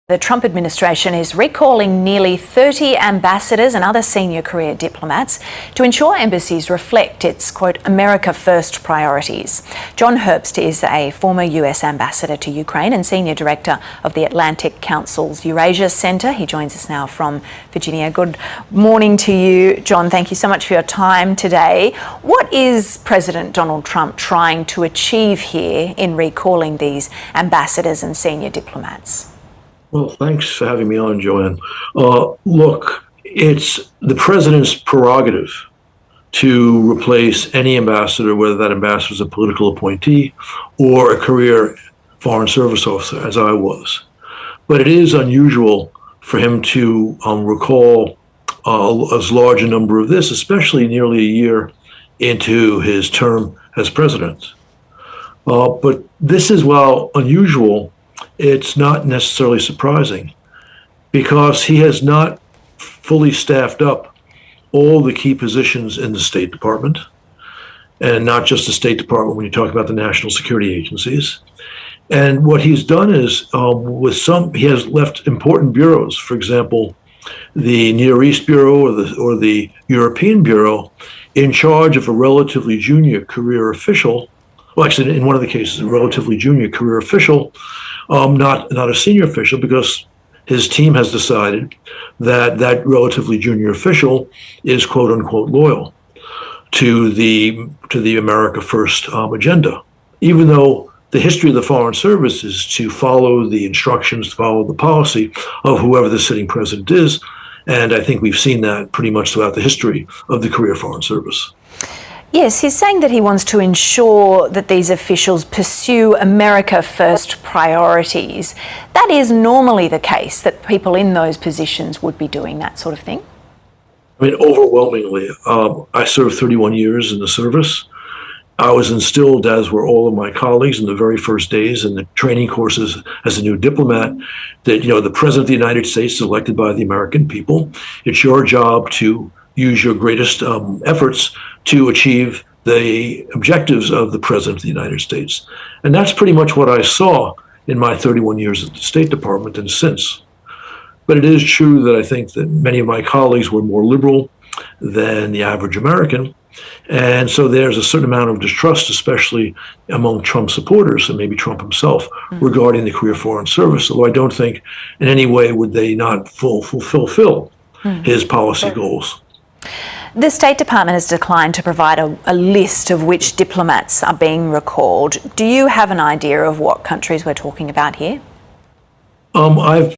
The Trump administration is recalling nearly 30 ambassadors and other senior career diplomats to ensure embassies reflect its, quote, America First priorities. John Herbst is a former US ambassador to Ukraine and senior director of the Atlantic Council's Eurasia Centre. He joins us now from Virginia. Good morning to you, John. Thank you so much for your time today. What is President Donald Trump trying to achieve here in recalling these ambassadors and senior diplomats? Well, thanks for having me on, Joanne. Look, it's the president's prerogative to replace any ambassador, whether that ambassador is a political appointee or a career foreign service officer, as I was. But it is unusual for him to recall as large a number of this, especially nearly a year into his term as president. But this is, while unusual, it's not necessarily surprising because he has not fully staffed up all the key positions in the State Department, and not just the State Department when you talk about the national security agencies. And what he's done is he has left important bureaus, for example, the Near East Bureau or the European Bureau, in charge of a relatively junior career official. Well, actually, in one of the cases, a relatively junior career official, not a senior official, because his team has decided that that relatively junior official is quote unquote loyal to the America First agenda, even though the history of the Foreign Service is to follow the instructions, to follow the policy of whoever the sitting president is. And I think we've seen that pretty much throughout the history of the career Foreign Service. Yes, he's saying that he wants to ensure that these officials pursue America First priorities. That is normally the case, that people in those positions would be doing that sort of thing? I mean, overwhelmingly. I served 31 years in the service. I was instilled, as were all of my colleagues in the very first days in the training courses as a new diplomat, that, the President of the United States is elected by the American people. It's your job to use your greatest efforts to achieve the objectives of the President of the United States. And that's pretty much what I saw in my 31 years at the State Department and since. But it is true that I think that many of my colleagues were more liberal than the average American. And so there's a certain amount of distrust, especially among Trump supporters and maybe Trump himself, regarding the career Foreign Service, although I don't think in any way would they not fulfill his policy goals. The State Department has declined to provide a list of which diplomats are being recalled. Do you have an idea of what countries we're talking about here? I've